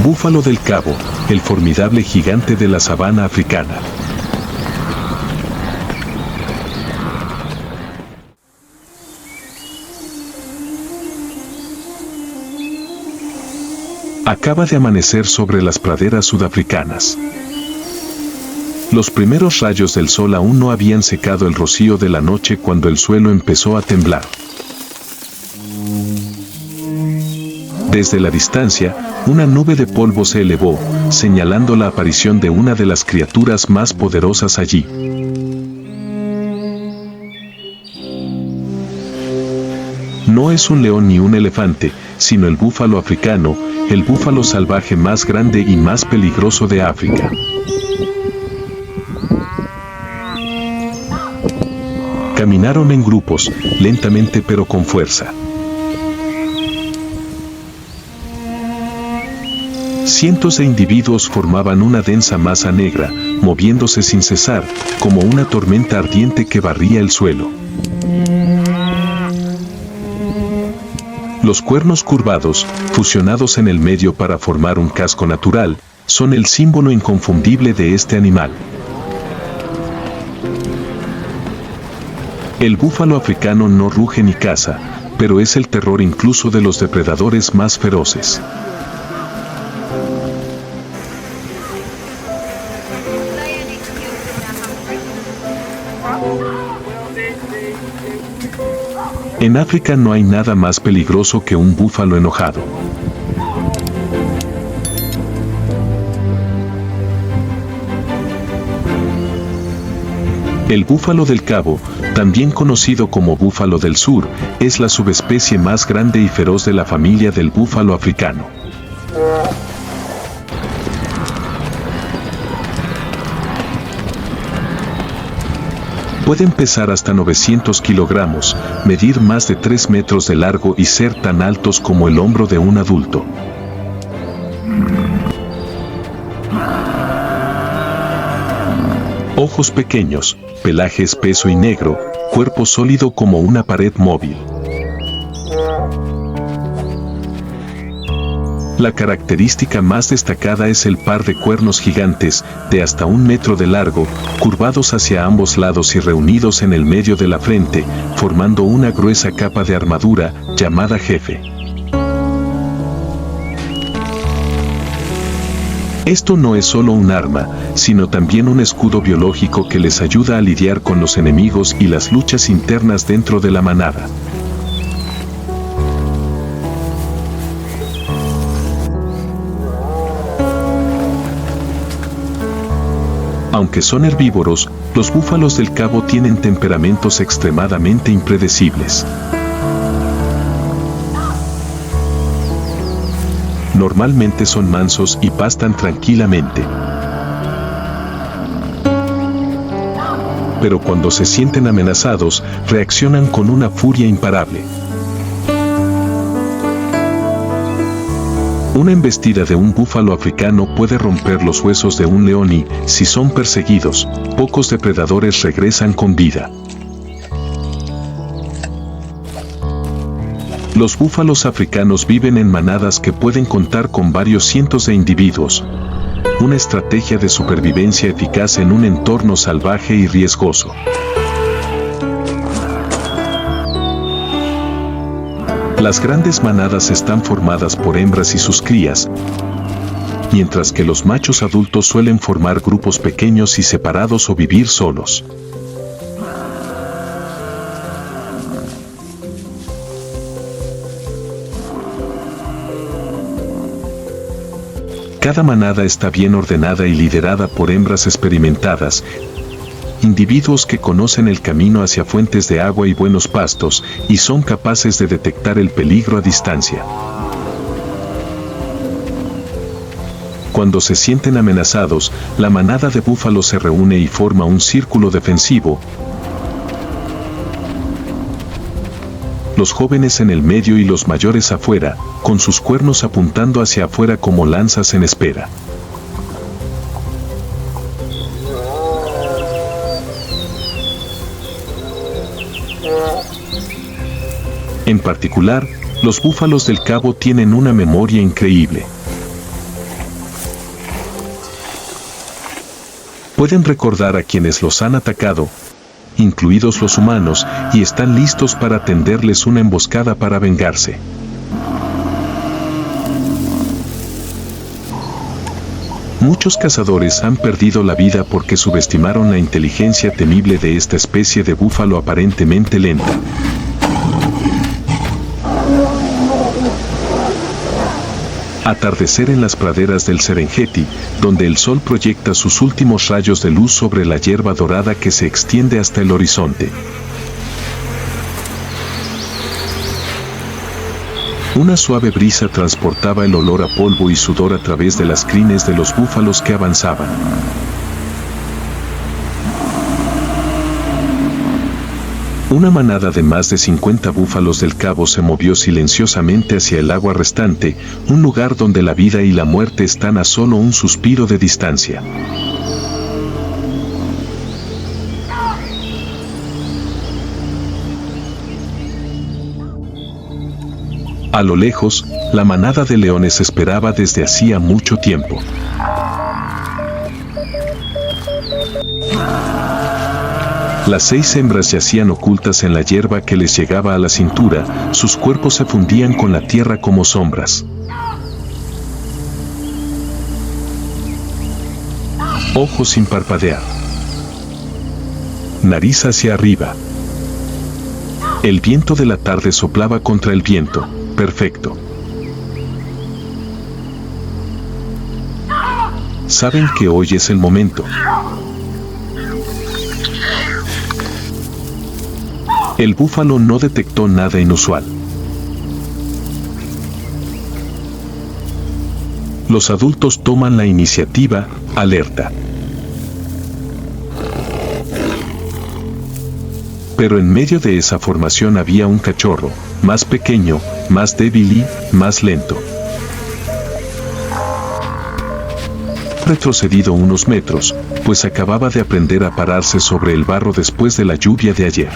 Búfalo del Cabo, el formidable gigante de la sabana africana. Acaba de amanecer sobre las praderas sudafricanas. Los primeros rayos del sol aún no habían secado el rocío de la noche cuando el suelo empezó a temblar. Desde la distancia, una nube de polvo se elevó, señalando la aparición de una de las criaturas más poderosas allí. No es un león ni un elefante, sino el búfalo africano, el búfalo salvaje más grande y más peligroso de África. Caminaron en grupos, lentamente pero con fuerza. Cientos de individuos formaban una densa masa negra, moviéndose sin cesar, como una tormenta ardiente que barría el suelo. Los cuernos curvados, fusionados en el medio para formar un casco natural, son el símbolo inconfundible de este animal. El búfalo africano no ruge ni caza, pero es el terror incluso de los depredadores más feroces. En África no hay nada más peligroso que un búfalo enojado. El búfalo del Cabo, también conocido como búfalo del sur, es la subespecie más grande y feroz de la familia del búfalo africano. Pueden pesar hasta 900 kilogramos, medir más de 3 metros de largo y ser tan altos como el hombro de un adulto. Ojos pequeños, pelaje espeso y negro, cuerpo sólido como una pared móvil. La característica más destacada es el par de cuernos gigantes, de hasta 1 metro de largo, curvados hacia ambos lados y reunidos en el medio de la frente, formando una gruesa capa de armadura, llamada jefe. Esto no es solo un arma, sino también un escudo biológico que les ayuda a lidiar con los enemigos y las luchas internas dentro de la manada. Aunque son herbívoros, los búfalos del Cabo tienen temperamentos extremadamente impredecibles. Normalmente son mansos y pastan tranquilamente. Pero cuando se sienten amenazados, reaccionan con una furia imparable. Una embestida de un búfalo africano puede romper los huesos de un león y, si son perseguidos, pocos depredadores regresan con vida. Los búfalos africanos viven en manadas que pueden contar con varios cientos de individuos. Una estrategia de supervivencia eficaz en un entorno salvaje y riesgoso. Las grandes manadas están formadas por hembras y sus crías, mientras que los machos adultos suelen formar grupos pequeños y separados o vivir solos. Cada manada está bien ordenada y liderada por hembras experimentadas, individuos que conocen el camino hacia fuentes de agua y buenos pastos, y son capaces de detectar el peligro a distancia. Cuando se sienten amenazados, la manada de búfalos se reúne y forma un círculo defensivo. Los jóvenes en el medio y los mayores afuera, con sus cuernos apuntando hacia afuera como lanzas en espera. En particular, los búfalos del Cabo tienen una memoria increíble. Pueden recordar a quienes los han atacado, incluidos los humanos, y están listos para tenderles una emboscada para vengarse. Muchos cazadores han perdido la vida porque subestimaron la inteligencia temible de esta especie de búfalo aparentemente lenta. Atardecer en las praderas del Serengeti, donde el sol proyecta sus últimos rayos de luz sobre la hierba dorada que se extiende hasta el horizonte. Una suave brisa transportaba el olor a polvo y sudor a través de las crines de los búfalos que avanzaban. Una manada de más de 50 búfalos del cabo se movió silenciosamente hacia el agua restante, un lugar donde la vida y la muerte están a solo un suspiro de distancia. A lo lejos, la manada de leones esperaba desde hacía mucho tiempo. Las 6 hembras yacían ocultas en la hierba que les llegaba a la cintura, sus cuerpos se fundían con la tierra como sombras. Ojos sin parpadear. Nariz hacia arriba. El viento de la tarde soplaba contra el viento. Perfecto. Saben que hoy es el momento. El búfalo no detectó nada inusual. Los adultos toman la iniciativa, alerta. Pero en medio de esa formación había un cachorro, más pequeño, más débil y más lento. Retrocedido unos metros, pues acababa de aprender a pararse sobre el barro después de la lluvia de ayer.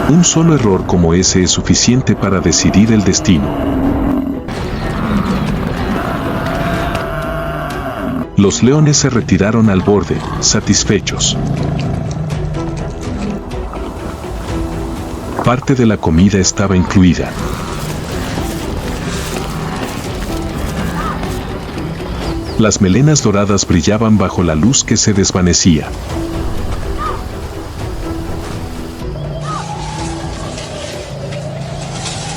Un solo error como ese es suficiente para decidir el destino. Los leones se retiraron al borde, satisfechos. Parte de la comida estaba incluida. Las melenas doradas brillaban bajo la luz que se desvanecía.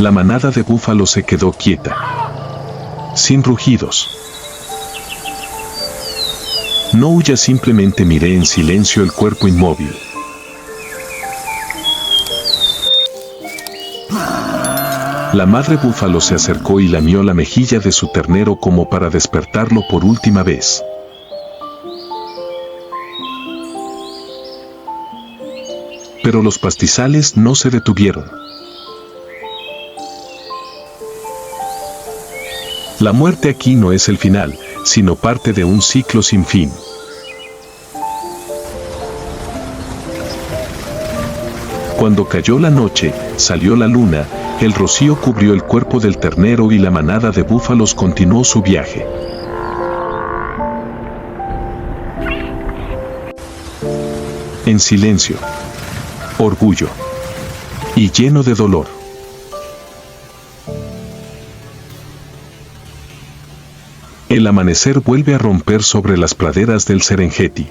La manada de búfalos se quedó quieta, sin rugidos. No huya, simplemente miré en silencio el cuerpo inmóvil. La madre búfalo se acercó y lamió la mejilla de su ternero como para despertarlo por última vez. Pero los pastizales no se detuvieron. La muerte aquí no es el final, sino parte de un ciclo sin fin. Cuando cayó la noche, salió la luna, el rocío cubrió el cuerpo del ternero y la manada de búfalos continuó su viaje. en silencio, orgullo y lleno de dolor. El amanecer vuelve a romper sobre las praderas del Serengeti.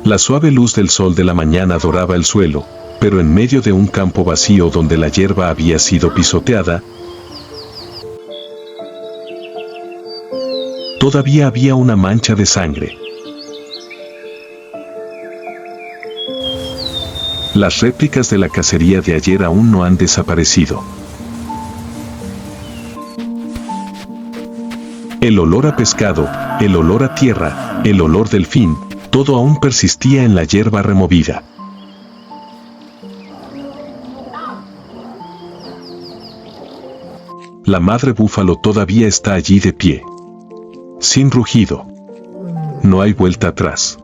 La suave luz del sol de la mañana doraba el suelo, pero en medio de un campo vacío donde la hierba había sido pisoteada, todavía había una mancha de sangre. Las réplicas de la cacería de ayer aún no han desaparecido. El olor a pescado, el olor a tierra, el olor del delfín, todo aún persistía en la hierba removida. La madre búfalo todavía está allí de pie. Sin rugido. No hay vuelta atrás.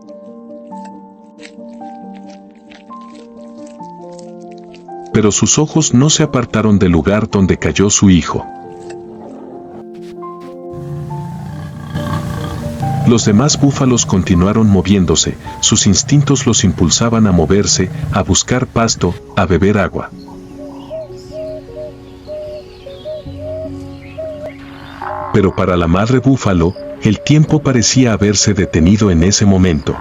Pero sus ojos no se apartaron del lugar donde cayó su hijo. Los demás búfalos continuaron moviéndose, sus instintos los impulsaban a moverse, a buscar pasto, a beber agua. Pero para la madre búfalo, el tiempo parecía haberse detenido en ese momento.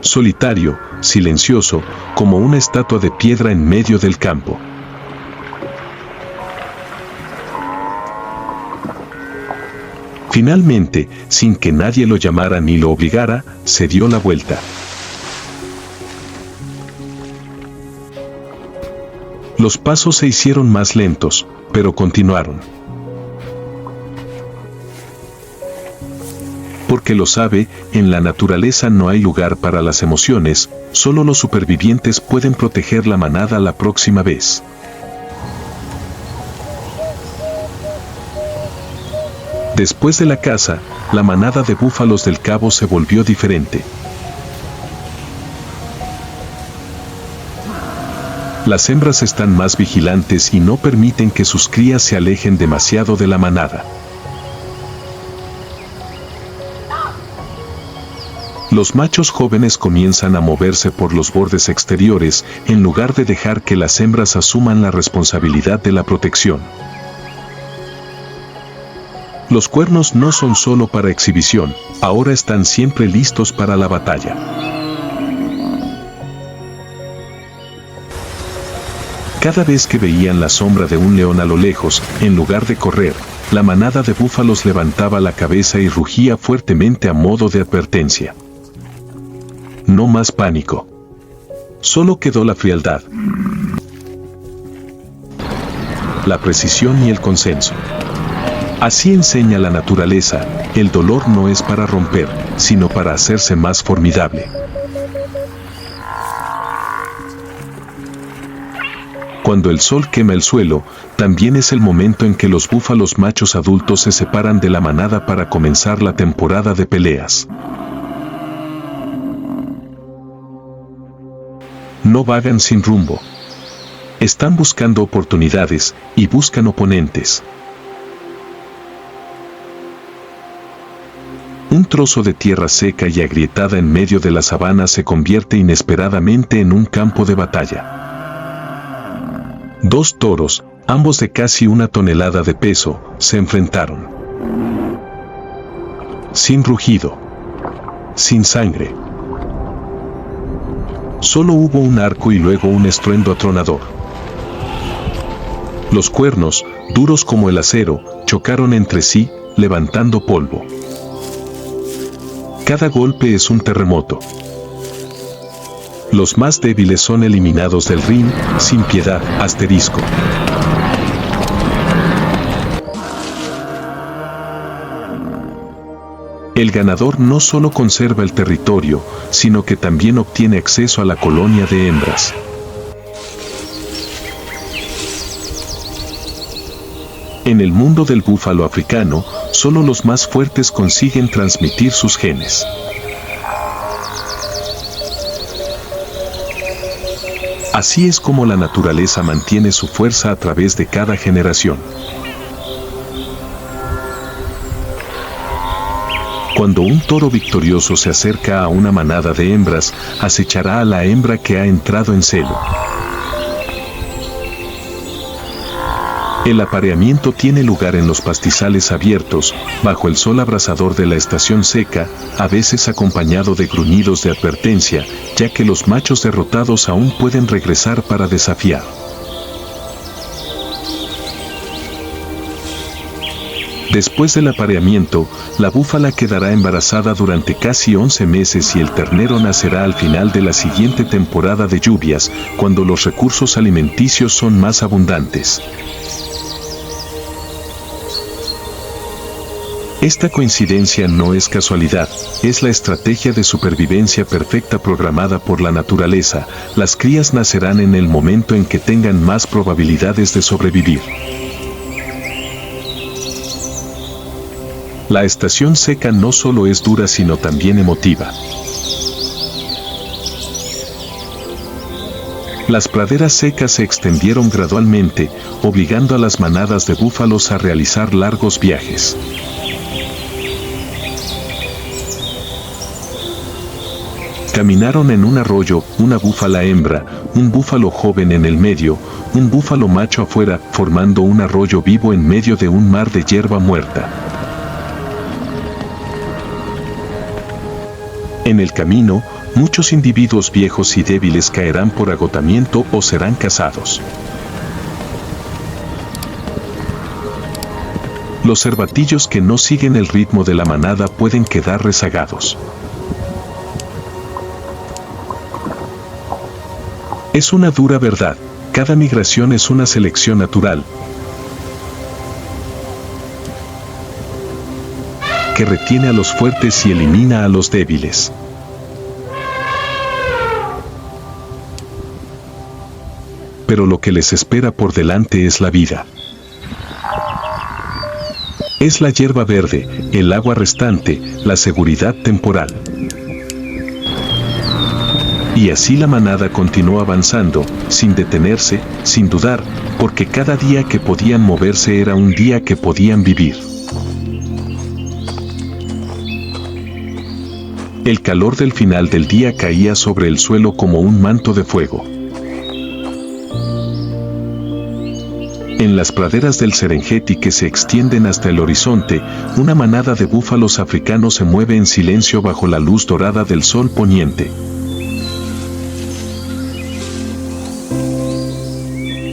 Solitario, silencioso, como una estatua de piedra en medio del campo. Finalmente, sin que nadie lo llamara ni lo obligara, se dio la vuelta. Los pasos se hicieron más lentos, pero continuaron. Porque lo sabe, en la naturaleza no hay lugar para las emociones, solo los supervivientes pueden proteger la manada la próxima vez. Después de la caza, la manada de búfalos del Cabo se volvió diferente. Las hembras están más vigilantes y no permiten que sus crías se alejen demasiado de la manada. Los machos jóvenes comienzan a moverse por los bordes exteriores en lugar de dejar que las hembras asuman la responsabilidad de la protección. Los cuernos no son solo para exhibición, ahora están siempre listos para la batalla. Cada vez que veían la sombra de un león a lo lejos, en lugar de correr, la manada de búfalos levantaba la cabeza y rugía fuertemente a modo de advertencia. No más pánico. Solo quedó la frialdad, la precisión y el consenso. Así enseña la naturaleza, el dolor no es para romper, sino para hacerse más formidable. Cuando el sol quema el suelo, también es el momento en que los búfalos machos adultos se separan de la manada para comenzar la temporada de peleas. No vagan sin rumbo. Están buscando oportunidades y buscan oponentes. Un trozo de tierra seca y agrietada en medio de la sabana se convierte inesperadamente en un campo de batalla. Dos toros, ambos de casi 1 tonelada de peso, se enfrentaron. Sin rugido. Sin sangre. Solo hubo un arco y luego un estruendo atronador. Los cuernos, duros como el acero, chocaron entre sí, levantando polvo. Cada golpe es un terremoto. Los más débiles son eliminados del ring, sin piedad, asterisco. El ganador no solo conserva el territorio, sino que también obtiene acceso a la colonia de hembras. En el mundo del búfalo africano, solo los más fuertes consiguen transmitir sus genes. Así es como la naturaleza mantiene su fuerza a través de cada generación. Cuando un toro victorioso se acerca a una manada de hembras, acechará a la hembra que ha entrado en celo. El apareamiento tiene lugar en los pastizales abiertos, bajo el sol abrasador de la estación seca, a veces acompañado de gruñidos de advertencia, ya que los machos derrotados aún pueden regresar para desafiar. Después del apareamiento, la búfala quedará embarazada durante casi 11 meses y el ternero nacerá al final de la siguiente temporada de lluvias, cuando los recursos alimenticios son más abundantes. Esta coincidencia no es casualidad, es la estrategia de supervivencia perfecta programada por la naturaleza. Las crías nacerán en el momento en que tengan más probabilidades de sobrevivir. La estación seca no solo es dura sino también emotiva. Las praderas secas se extendieron gradualmente, obligando a las manadas de búfalos a realizar largos viajes. Caminaron en un arroyo, una búfala hembra, un búfalo joven en el medio, un búfalo macho afuera, formando un arroyo vivo en medio de un mar de hierba muerta. En el camino, muchos individuos viejos y débiles caerán por agotamiento o serán cazados. Los cervatillos que no siguen el ritmo de la manada pueden quedar rezagados. Es una dura verdad, cada migración es una selección natural que retiene a los fuertes y elimina a los débiles. Pero lo que les espera por delante es la vida. Es la hierba verde, el agua restante, la seguridad temporal. Y así la manada continuó avanzando, sin detenerse, sin dudar, porque cada día que podían moverse era un día que podían vivir. El calor del final del día caía sobre el suelo como un manto de fuego. En las praderas del Serengeti que se extienden hasta el horizonte, una manada de búfalos africanos se mueve en silencio bajo la luz dorada del sol poniente.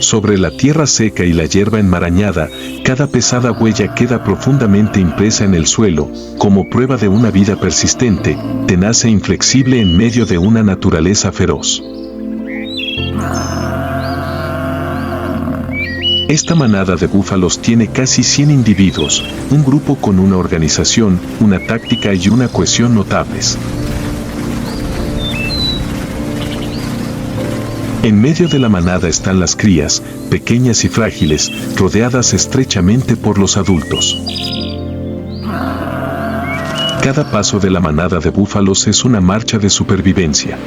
Sobre la tierra seca y la hierba enmarañada, cada pesada huella queda profundamente impresa en el suelo, como prueba de una vida persistente, tenaz e inflexible en medio de una naturaleza feroz. Esta manada de búfalos tiene casi 100 individuos, un grupo con una organización, una táctica y una cohesión notables. En medio de la manada están las crías, pequeñas y frágiles, rodeadas estrechamente por los adultos. Cada paso de la manada de búfalos es una marcha de supervivencia.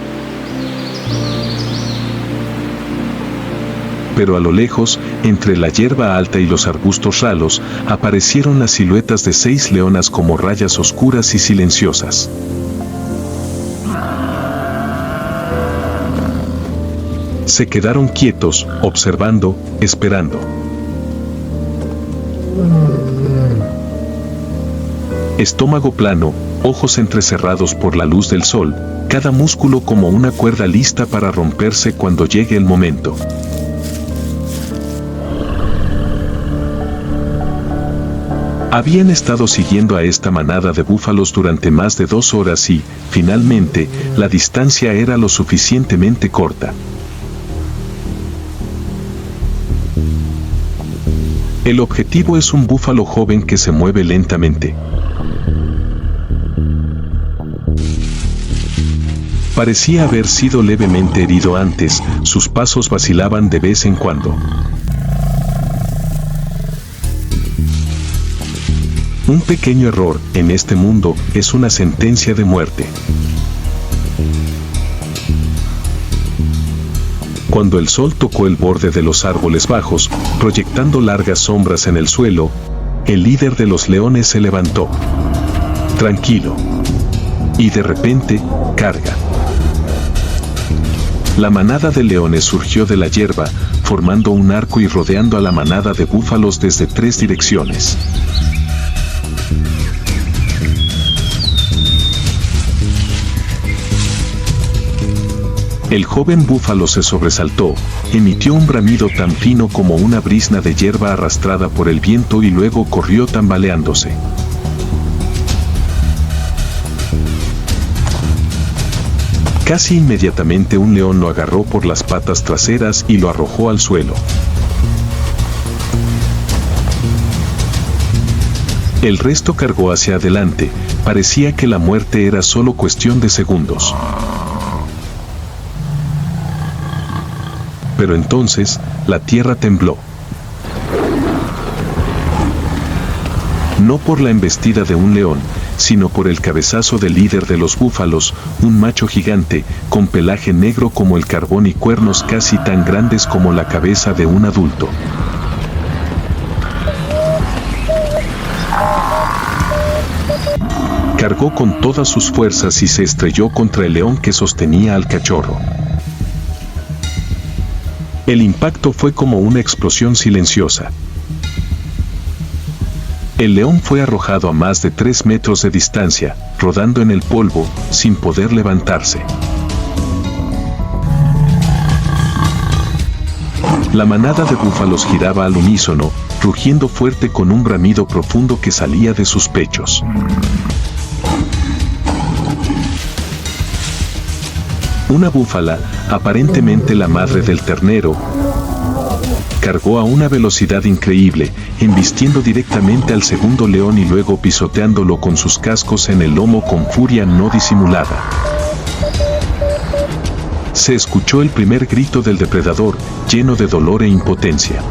Pero a lo lejos, entre la hierba alta y los arbustos ralos, aparecieron las siluetas de 6 leonas como rayas oscuras y silenciosas. Se quedaron quietos, observando, esperando. Estómago plano, ojos entrecerrados por la luz del sol, cada músculo como una cuerda lista para romperse cuando llegue el momento. Habían estado siguiendo a esta manada de búfalos durante más de 2 horas y, finalmente, la distancia era lo suficientemente corta. El objetivo es un búfalo joven que se mueve lentamente. Parecía haber sido levemente herido antes, sus pasos vacilaban de vez en cuando. Un pequeño error, en este mundo, es una sentencia de muerte. Cuando el sol tocó el borde de los árboles bajos, proyectando largas sombras en el suelo, el líder de los leones se levantó. tranquilo. Y de repente, carga. La manada de leones surgió de la hierba, formando un arco y rodeando a la manada de búfalos desde 3 direcciones. El joven búfalo se sobresaltó, emitió un bramido tan fino como una brizna de hierba arrastrada por el viento y luego corrió tambaleándose. Casi inmediatamente un león lo agarró por las patas traseras y lo arrojó al suelo. El resto cargó hacia adelante, parecía que la muerte era solo cuestión de segundos. Pero entonces, la tierra tembló. No por la embestida de un león, sino por el cabezazo del líder de los búfalos, un macho gigante, con pelaje negro como el carbón y cuernos casi tan grandes como la cabeza de un adulto. Cargó con todas sus fuerzas y se estrelló contra el león que sostenía al cachorro. El impacto fue como una explosión silenciosa. El león fue arrojado a más de 3 metros de distancia, rodando en el polvo, sin poder levantarse. La manada de búfalos giraba al unísono, rugiendo fuerte con un bramido profundo que salía de sus pechos. Una búfala, aparentemente la madre del ternero, cargó a una velocidad increíble, embistiendo directamente al segundo león y luego pisoteándolo con sus cascos en el lomo con furia no disimulada. Se escuchó el primer grito del depredador, lleno de dolor e impotencia.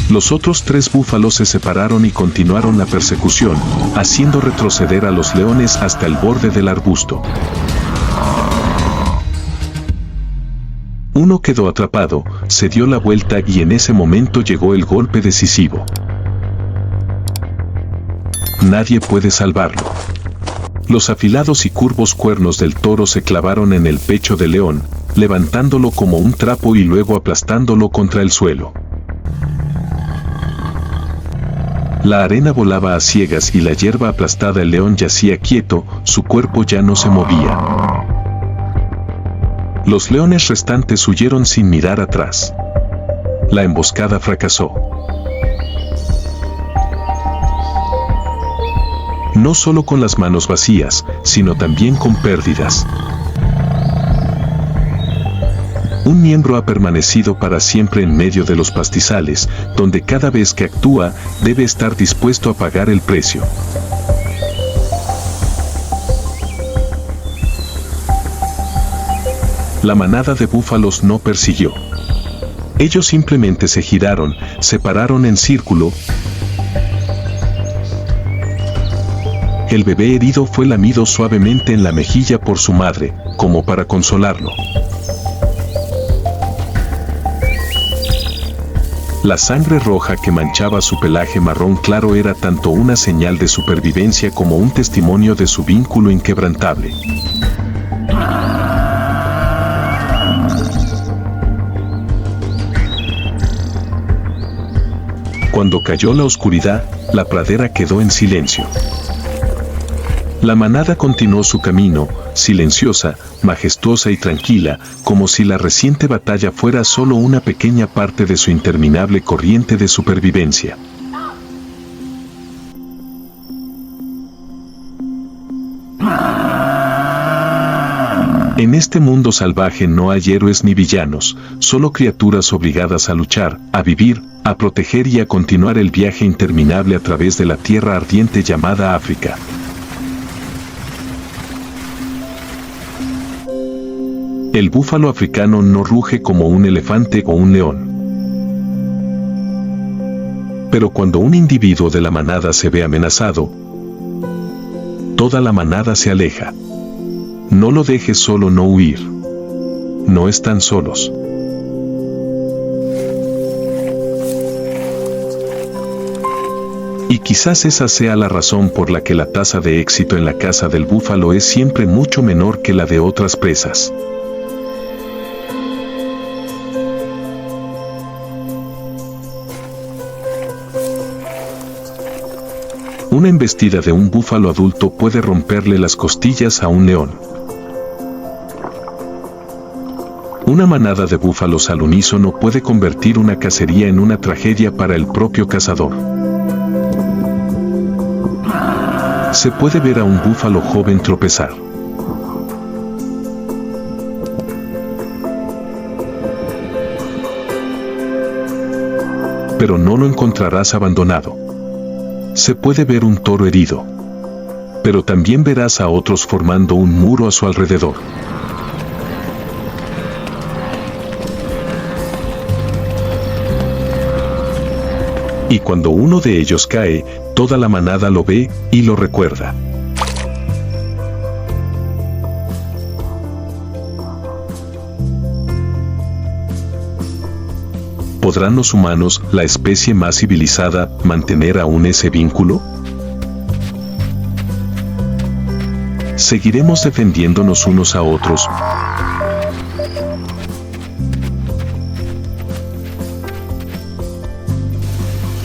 Los otros 3 búfalos se separaron y continuaron la persecución, haciendo retroceder a los leones hasta el borde del arbusto. Uno quedó atrapado, se dio la vuelta y en ese momento llegó el golpe decisivo. Nadie puede salvarlo. Los afilados y curvos cuernos del toro se clavaron en el pecho del león, levantándolo como un trapo y luego aplastándolo contra el suelo. La arena volaba a ciegas y la hierba aplastada. El león yacía quieto, su cuerpo ya no se movía. Los leones restantes huyeron sin mirar atrás. La emboscada fracasó. No solo con las manos vacías, sino también con pérdidas. Un miembro ha permanecido para siempre en medio de los pastizales, donde cada vez que actúa, debe estar dispuesto a pagar el precio. La manada de búfalos no persiguió. Ellos simplemente se giraron, se pararon en círculo. El bebé herido fue lamido suavemente en la mejilla por su madre, como para consolarlo. La sangre roja que manchaba su pelaje marrón claro era tanto una señal de supervivencia como un testimonio de su vínculo inquebrantable. Cuando cayó la oscuridad, la pradera quedó en silencio. La manada continuó su camino, silenciosa, majestuosa y tranquila, como si la reciente batalla fuera solo una pequeña parte de su interminable corriente de supervivencia. En este mundo salvaje no hay héroes ni villanos, solo criaturas obligadas a luchar, a vivir, a proteger y a continuar el viaje interminable a través de la tierra ardiente llamada África. El búfalo africano no ruge como un elefante o un león. Pero cuando un individuo de la manada se ve amenazado, toda la manada se aleja. No lo dejes solo, no huir. No están solos. Y quizás esa sea la razón por la que la tasa de éxito en la caza del búfalo es siempre mucho menor que la de otras presas. Una embestida de un búfalo adulto puede romperle las costillas a un león. Una manada de búfalos al unísono puede convertir una cacería en una tragedia para el propio cazador. Se puede ver a un búfalo joven tropezar. Pero no lo encontrarás abandonado. Se puede ver un toro herido. Pero también verás a otros formando un muro a su alrededor. Y cuando uno de ellos cae, toda la manada lo ve y lo recuerda. ¿Podrán los humanos, la especie más civilizada, mantener aún ese vínculo? ¿Seguiremos defendiéndonos unos a otros?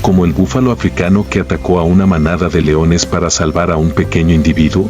¿Como el búfalo africano que atacó a una manada de leones para salvar a un pequeño individuo?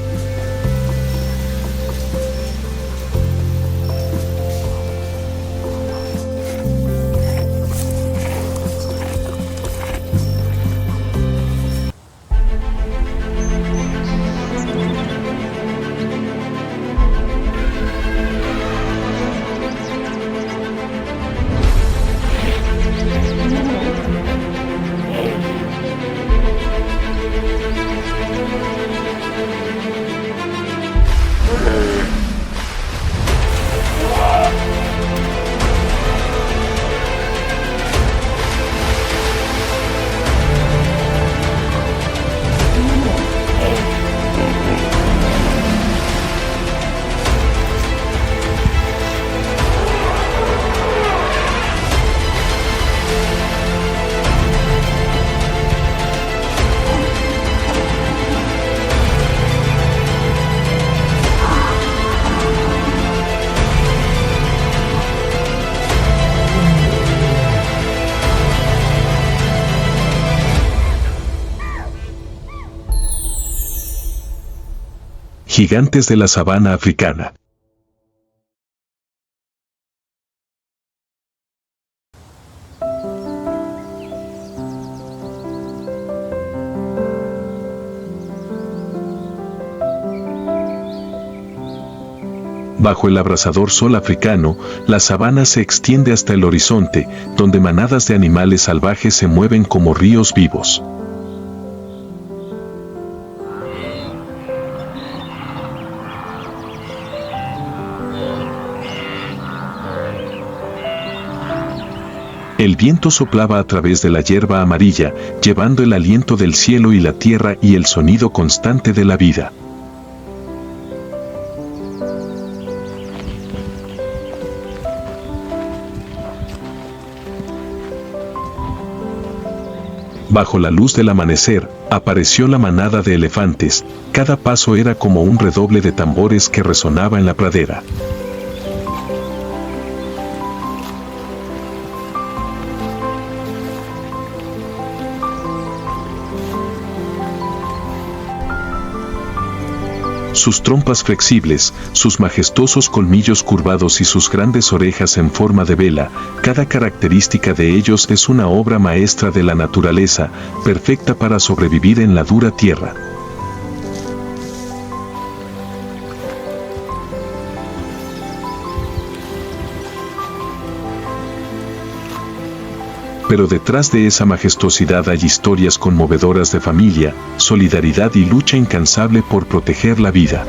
Gigantes de la sabana africana. Bajo el abrasador sol africano, la sabana se extiende hasta el horizonte, donde manadas de animales salvajes se mueven como ríos vivos. El viento soplaba a través de la hierba amarilla, llevando el aliento del cielo y la tierra y el sonido constante de la vida. Bajo la luz del amanecer, apareció la manada de elefantes. Cada paso era como un redoble de tambores que resonaba en la pradera. Sus trompas flexibles, sus majestuosos colmillos curvados y sus grandes orejas en forma de vela, cada característica de ellos es una obra maestra de la naturaleza, perfecta para sobrevivir en la dura tierra. Pero detrás de esa majestuosidad hay historias conmovedoras de familia, solidaridad y lucha incansable por proteger la vida.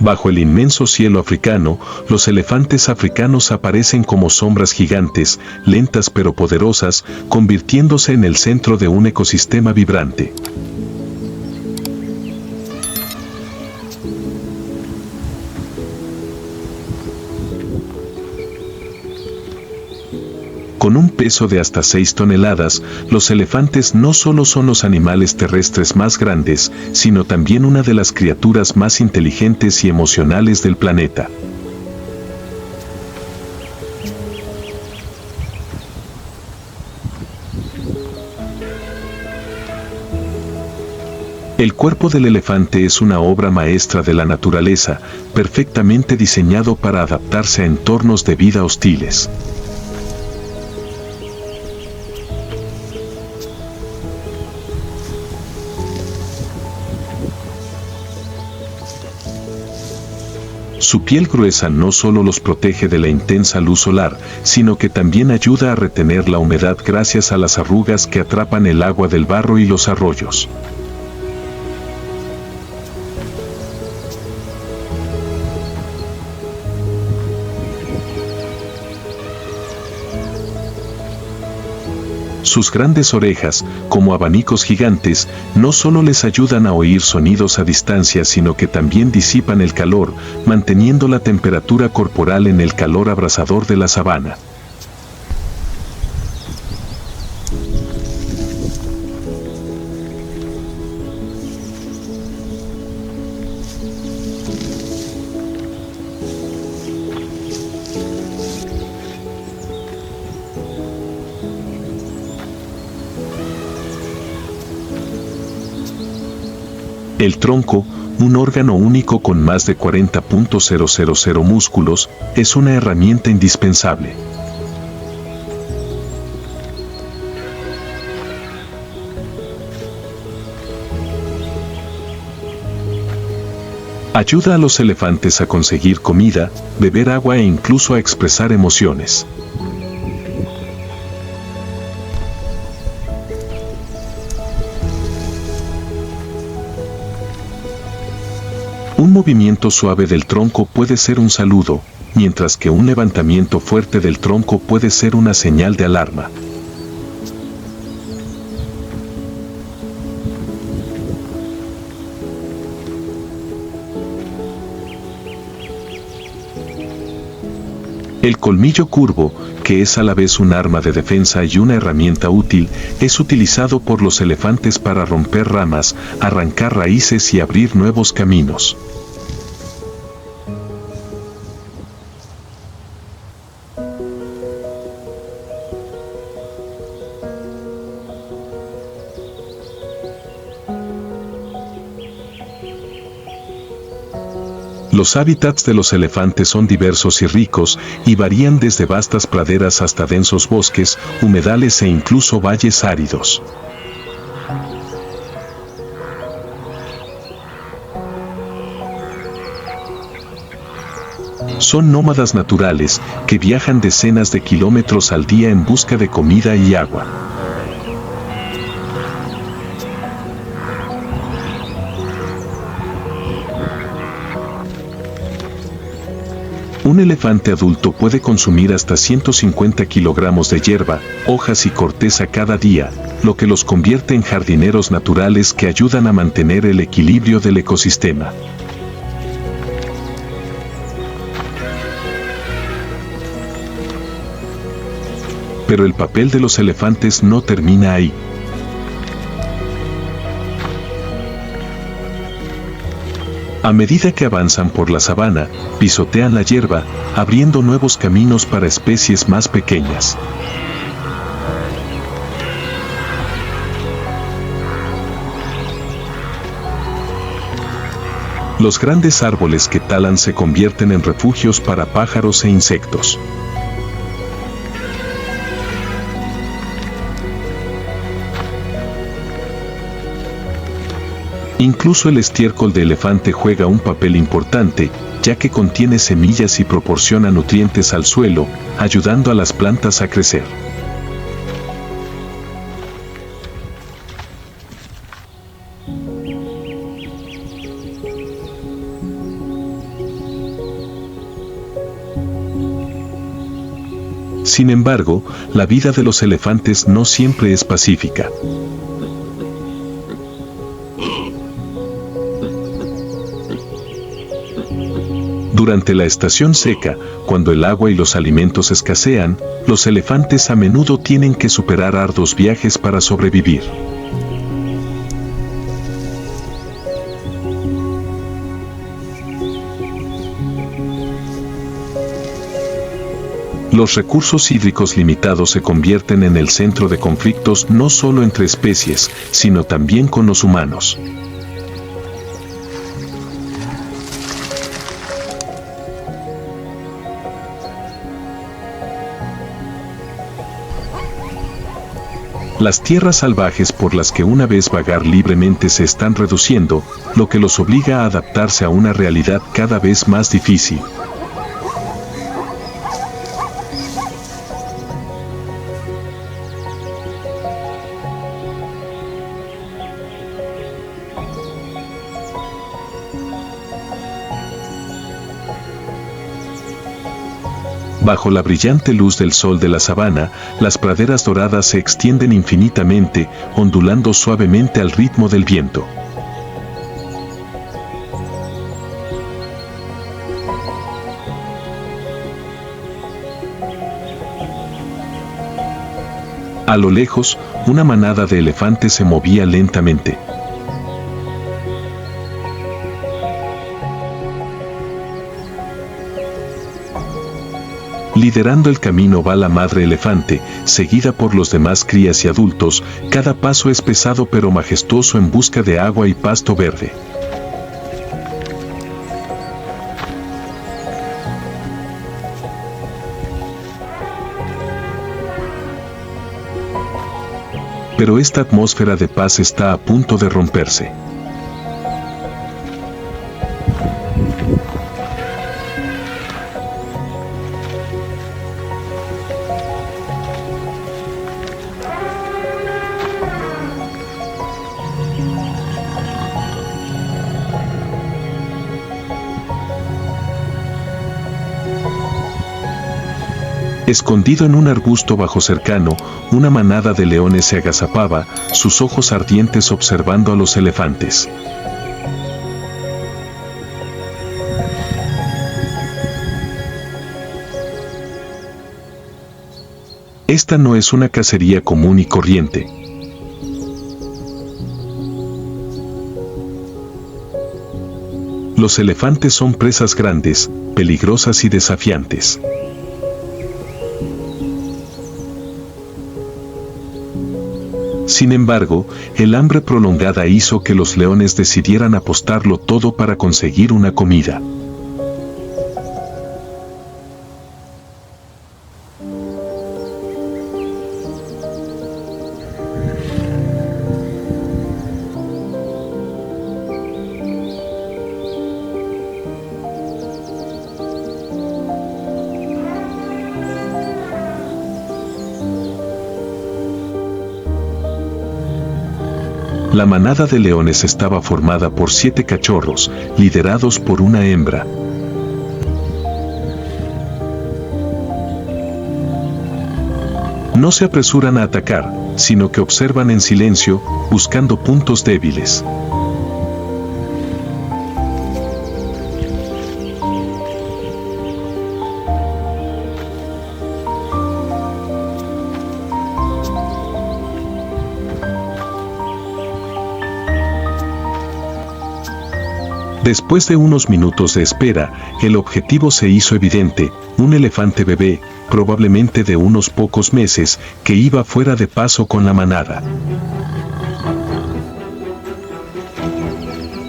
Bajo el inmenso cielo africano, los elefantes africanos aparecen como sombras gigantes, lentas pero poderosas, convirtiéndose en el centro de un ecosistema vibrante. Con un peso de hasta 6 toneladas, los elefantes no solo son los animales terrestres más grandes, sino también una de las criaturas más inteligentes y emocionales del planeta. El cuerpo del elefante es una obra maestra de la naturaleza, perfectamente diseñado para adaptarse a entornos de vida hostiles. Su piel gruesa no solo los protege de la intensa luz solar, sino que también ayuda a retener la humedad gracias a las arrugas que atrapan el agua del barro y los arroyos. Sus grandes orejas, como abanicos gigantes, no solo les ayudan a oír sonidos a distancia, sino que también disipan el calor, manteniendo la temperatura corporal en el calor abrasador de la sabana. El tronco, un órgano único con más de 40.000 músculos, es una herramienta indispensable. Ayuda a los elefantes a conseguir comida, beber agua e incluso a expresar emociones. Un movimiento suave del tronco puede ser un saludo, mientras que un levantamiento fuerte del tronco puede ser una señal de alarma. El colmillo curvo, que es a la vez un arma de defensa y una herramienta útil, es utilizado por los elefantes para romper ramas, arrancar raíces y abrir nuevos caminos. Los hábitats de los elefantes son diversos y ricos, y varían desde vastas praderas hasta densos bosques, humedales e incluso valles áridos. Son nómadas naturales, que viajan decenas de kilómetros al día en busca de comida y agua. Un elefante adulto puede consumir hasta 150 kilogramos de hierba, hojas y corteza cada día, lo que los convierte en jardineros naturales que ayudan a mantener el equilibrio del ecosistema. Pero el papel de los elefantes no termina ahí. A medida que avanzan por la sabana, pisotean la hierba, abriendo nuevos caminos para especies más pequeñas. Los grandes árboles que talan se convierten en refugios para pájaros e insectos. Incluso el estiércol de elefante juega un papel importante, ya que contiene semillas y proporciona nutrientes al suelo, ayudando a las plantas a crecer. Sin embargo, la vida de los elefantes no siempre es pacífica. Durante la estación seca, cuando el agua y los alimentos escasean, los elefantes a menudo tienen que superar arduos viajes para sobrevivir. Los recursos hídricos limitados se convierten en el centro de conflictos no solo entre especies, sino también con los humanos. Las tierras salvajes por las que una vez vagar libremente se están reduciendo, lo que los obliga a adaptarse a una realidad cada vez más difícil. Bajo la brillante luz del sol de la sabana, las praderas doradas se extienden infinitamente, ondulando suavemente al ritmo del viento. A lo lejos, una manada de elefantes se movía lentamente. Liderando el camino va la madre elefante, seguida por los demás crías y adultos. Cada paso es pesado pero majestuoso en busca de agua y pasto verde. Pero esta atmósfera de paz está a punto de romperse. Escondido en un arbusto bajo cercano, una manada de leones se agazapaba, sus ojos ardientes observando a los elefantes. Esta no es una cacería común y corriente. Los elefantes son presas grandes, peligrosas y desafiantes. Sin embargo, el hambre prolongada hizo que los leones decidieran apostarlo todo para conseguir una comida. La manada de leones estaba formada por 7 cachorros, liderados por una hembra. No se apresuran a atacar, sino que observan en silencio, buscando puntos débiles. Después de unos minutos de espera, el objetivo se hizo evidente: un elefante bebé, probablemente de unos pocos meses, que iba fuera de paso con la manada.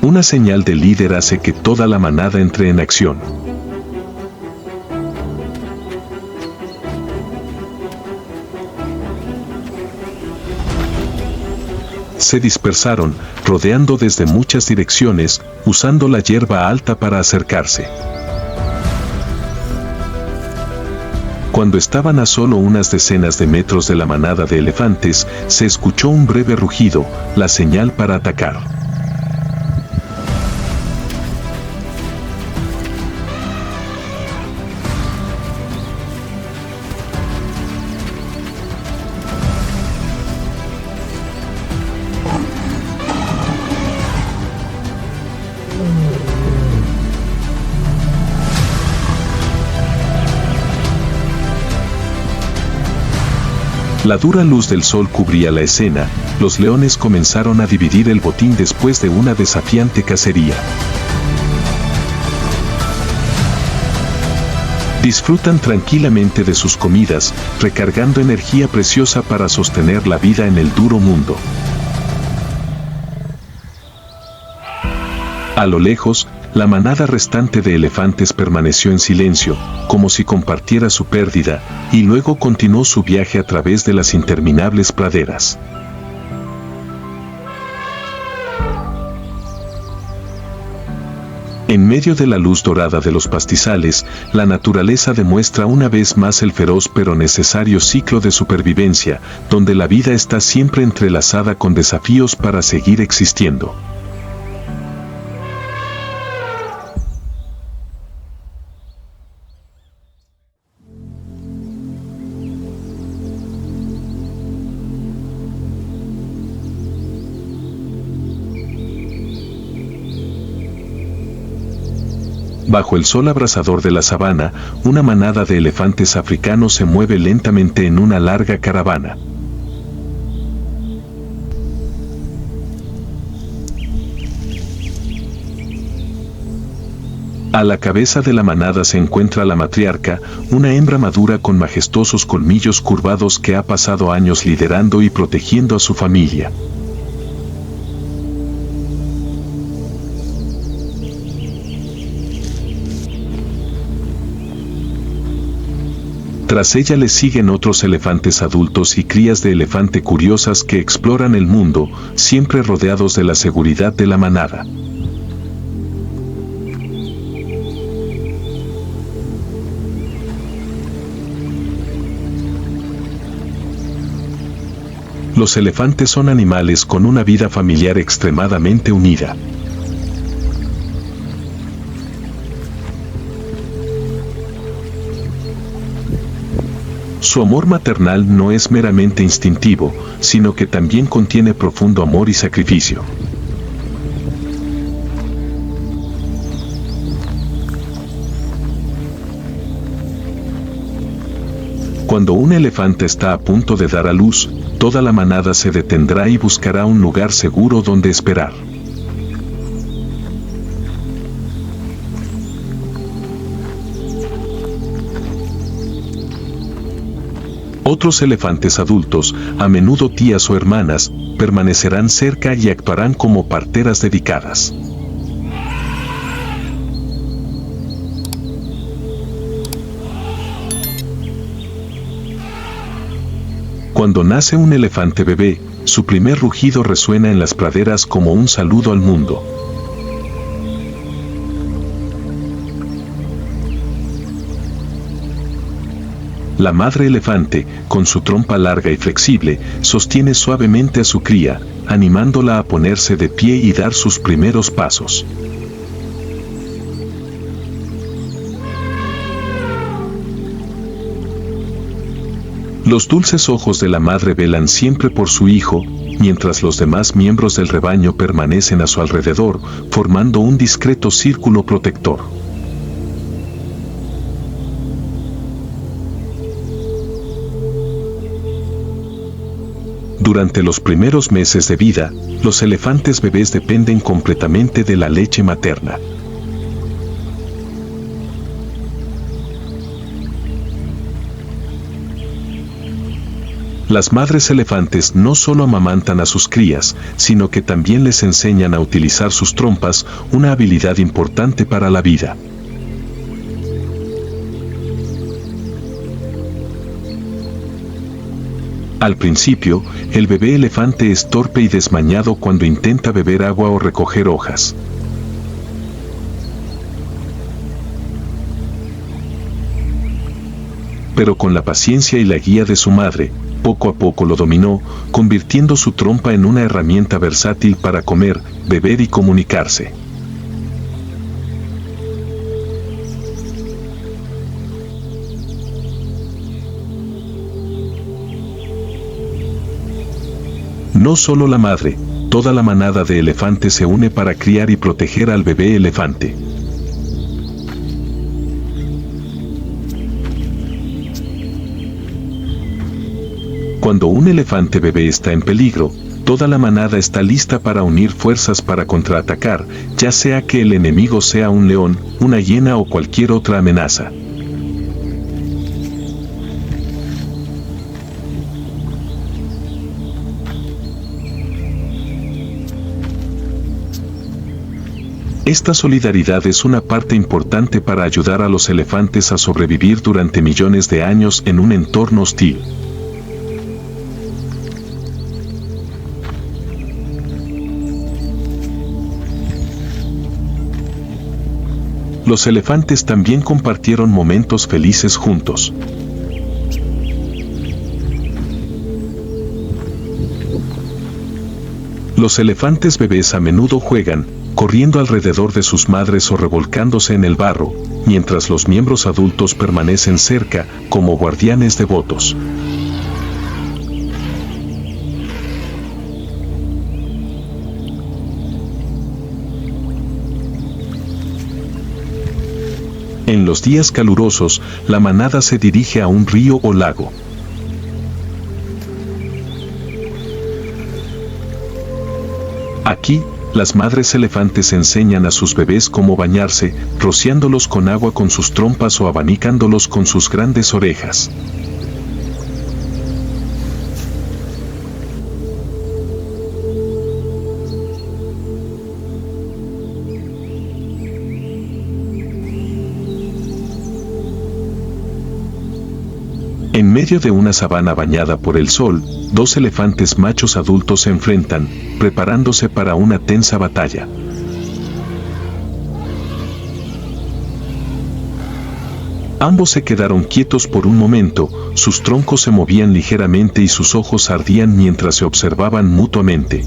Una señal del líder hace que toda la manada entre en acción. Se dispersaron, rodeando desde muchas direcciones, usando la hierba alta para acercarse. Cuando estaban a solo unas decenas de metros de la manada de elefantes, se escuchó un breve rugido, la señal para atacar. La dura luz del sol cubría la escena, los leones comenzaron a dividir el botín después de una desafiante cacería. Disfrutan tranquilamente de sus comidas, recargando energía preciosa para sostener la vida en el duro mundo. A lo lejos, la manada restante de elefantes permaneció en silencio, como si compartiera su pérdida, y luego continuó su viaje a través de las interminables praderas. En medio de la luz dorada de los pastizales, la naturaleza demuestra una vez más el feroz pero necesario ciclo de supervivencia, donde la vida está siempre entrelazada con desafíos para seguir existiendo. Bajo el sol abrasador de la sabana, una manada de elefantes africanos se mueve lentamente en una larga caravana. A la cabeza de la manada se encuentra la matriarca, una hembra madura con majestuosos colmillos curvados que ha pasado años liderando y protegiendo a su familia. Tras ella le siguen otros elefantes adultos y crías de elefante curiosas que exploran el mundo, siempre rodeados de la seguridad de la manada. Los elefantes son animales con una vida familiar extremadamente unida. Su amor maternal no es meramente instintivo, sino que también contiene profundo amor y sacrificio. Cuando un elefante está a punto de dar a luz, toda la manada se detendrá y buscará un lugar seguro donde esperar. Otros elefantes adultos, a menudo tías o hermanas, permanecerán cerca y actuarán como parteras dedicadas. Cuando nace un elefante bebé, su primer rugido resuena en las praderas como un saludo al mundo. La madre elefante, con su trompa larga y flexible, sostiene suavemente a su cría, animándola a ponerse de pie y dar sus primeros pasos. Los dulces ojos de la madre velan siempre por su hijo, mientras los demás miembros del rebaño permanecen a su alrededor, formando un discreto círculo protector. Durante los primeros meses de vida, los elefantes bebés dependen completamente de la leche materna. Las madres elefantes no solo amamantan a sus crías, sino que también les enseñan a utilizar sus trompas, una habilidad importante para la vida. Al principio, el bebé elefante es torpe y desmañado cuando intenta beber agua o recoger hojas. Pero con la paciencia y la guía de su madre, poco a poco lo dominó, convirtiendo su trompa en una herramienta versátil para comer, beber y comunicarse. No solo la madre, toda la manada de elefantes se une para criar y proteger al bebé elefante. Cuando un elefante bebé está en peligro, toda la manada está lista para unir fuerzas para contraatacar, ya sea que el enemigo sea un león, una hiena o cualquier otra amenaza. Esta solidaridad es una parte importante para ayudar a los elefantes a sobrevivir durante millones de años en un entorno hostil. Los elefantes también compartieron momentos felices juntos. Los elefantes bebés a menudo juegan, corriendo alrededor de sus madres o revolcándose en el barro, mientras los miembros adultos permanecen cerca, como guardianes devotos. En los días calurosos, la manada se dirige a un río o lago. Aquí, las madres elefantes enseñan a sus bebés cómo bañarse, rociándolos con agua con sus trompas o abanicándolos con sus grandes orejas. En medio de una sabana bañada por el sol, dos elefantes machos adultos se enfrentan, preparándose para una tensa batalla. Ambos se quedaron quietos por un momento, sus troncos se movían ligeramente y sus ojos ardían mientras se observaban mutuamente.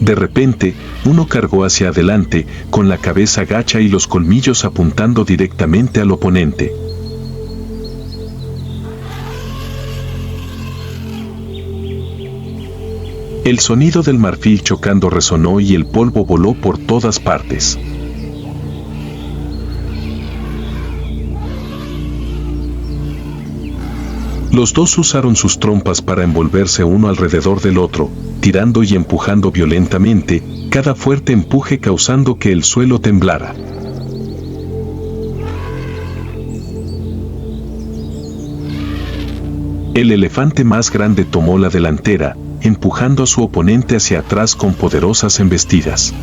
De repente, uno cargó hacia adelante, con la cabeza gacha y los colmillos apuntando directamente al oponente. El sonido del marfil chocando resonó y el polvo voló por todas partes. Los dos usaron sus trompas para envolverse uno alrededor del otro, tirando y empujando violentamente, cada fuerte empuje causando que el suelo temblara. El elefante más grande tomó la delantera, empujando a su oponente hacia atrás con poderosas embestidas.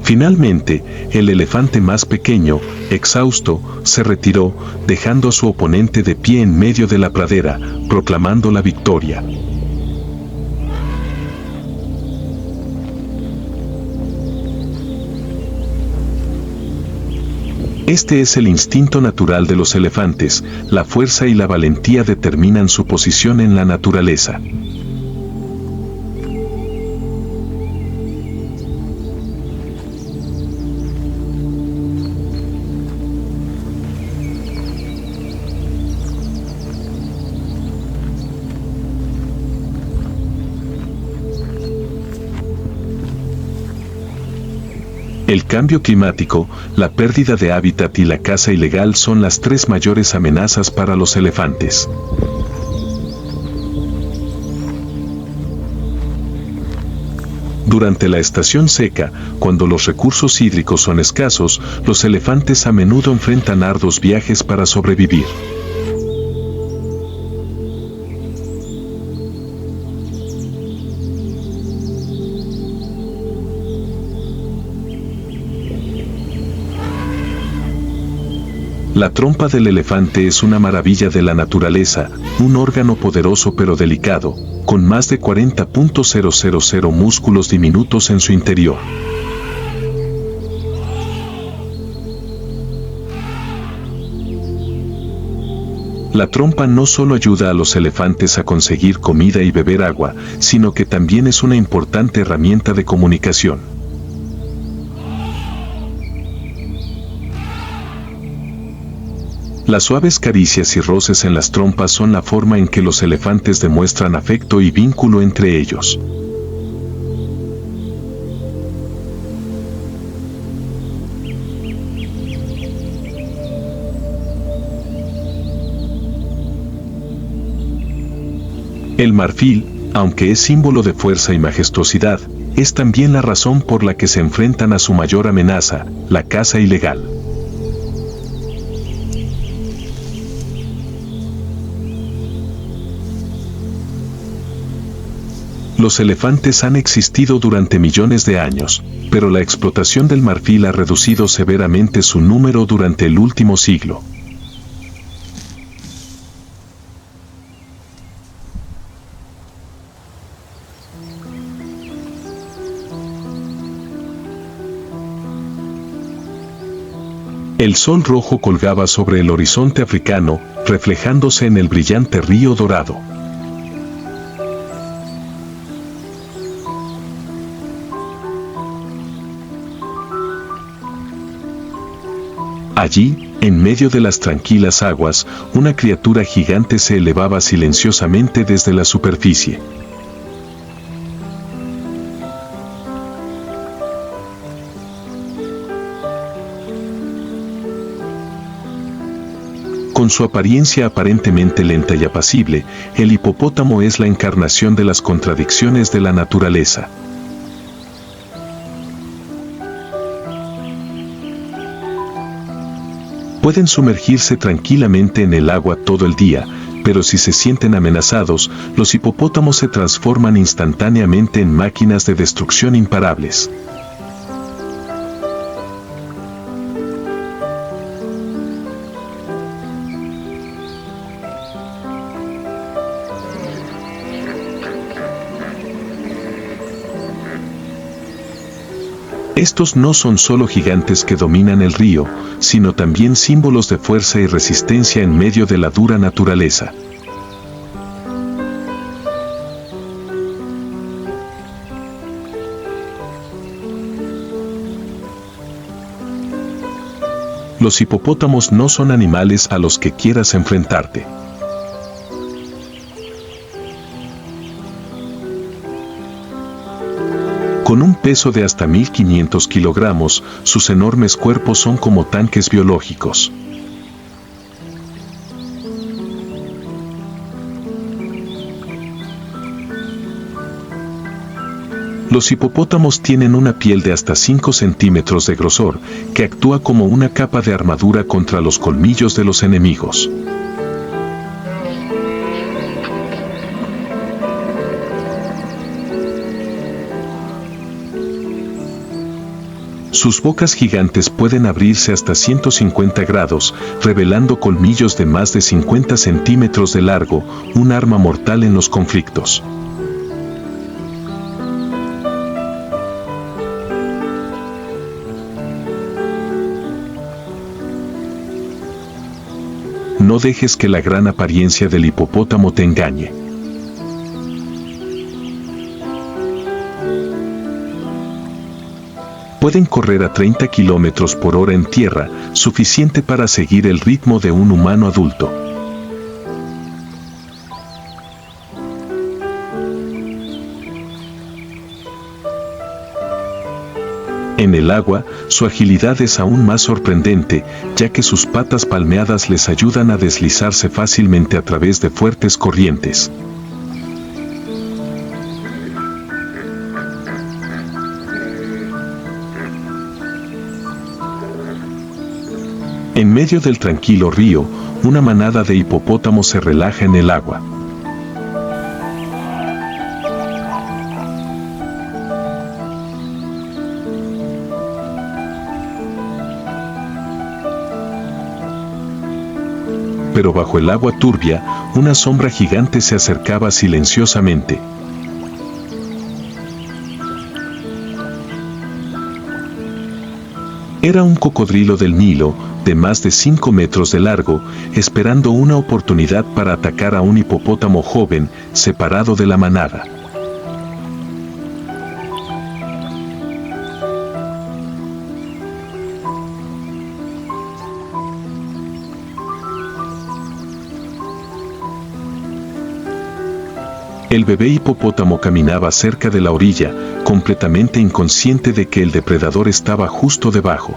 Finalmente, el elefante más pequeño, exhausto, se retiró, dejando a su oponente de pie en medio de la pradera, proclamando la victoria. Este es el instinto natural de los elefantes, la fuerza y la valentía determinan su posición en la naturaleza. El cambio climático, la pérdida de hábitat y la caza ilegal son las tres mayores amenazas para los elefantes. Durante la estación seca, cuando los recursos hídricos son escasos, los elefantes a menudo enfrentan arduos viajes para sobrevivir. La trompa del elefante es una maravilla de la naturaleza, un órgano poderoso pero delicado, con más de 40.000 músculos diminutos en su interior. La trompa no solo ayuda a los elefantes a conseguir comida y beber agua, sino que también es una importante herramienta de comunicación. Las suaves caricias y roces en las trompas son la forma en que los elefantes demuestran afecto y vínculo entre ellos. El marfil, aunque es símbolo de fuerza y majestuosidad, es también la razón por la que se enfrentan a su mayor amenaza, la caza ilegal. Los elefantes han existido durante millones de años, pero la explotación del marfil ha reducido severamente su número durante el último siglo. El sol rojo colgaba sobre el horizonte africano, reflejándose en el brillante río Dorado. Allí, en medio de las tranquilas aguas, una criatura gigante se elevaba silenciosamente desde la superficie. Con su apariencia aparentemente lenta y apacible, el hipopótamo es la encarnación de las contradicciones de la naturaleza. Pueden sumergirse tranquilamente en el agua todo el día, pero si se sienten amenazados, los hipopótamos se transforman instantáneamente en máquinas de destrucción imparables. Estos no son solo gigantes que dominan el río, sino también símbolos de fuerza y resistencia en medio de la dura naturaleza. Los hipopótamos no son animales a los que quieras enfrentarte. Con un peso de hasta 1500 kilogramos, sus enormes cuerpos son como tanques biológicos. Los hipopótamos tienen una piel de hasta 5 centímetros de grosor, que actúa como una capa de armadura contra los colmillos de los enemigos. Sus bocas gigantes pueden abrirse hasta 150 grados, revelando colmillos de más de 50 centímetros de largo, un arma mortal en los conflictos. No dejes que la gran apariencia del hipopótamo te engañe. Pueden correr a 30 kilómetros por hora en tierra, suficiente para seguir el ritmo de un humano adulto. En el agua, su agilidad es aún más sorprendente, ya que sus patas palmeadas les ayudan a deslizarse fácilmente a través de fuertes corrientes. En medio del tranquilo río, una manada de hipopótamos se relaja en el agua. Pero bajo el agua turbia, una sombra gigante se acercaba silenciosamente. Era un cocodrilo del Nilo, de más de 5 metros de largo, esperando una oportunidad para atacar a un hipopótamo joven, separado de la manada. El bebé hipopótamo caminaba cerca de la orilla, completamente inconsciente de que el depredador estaba justo debajo.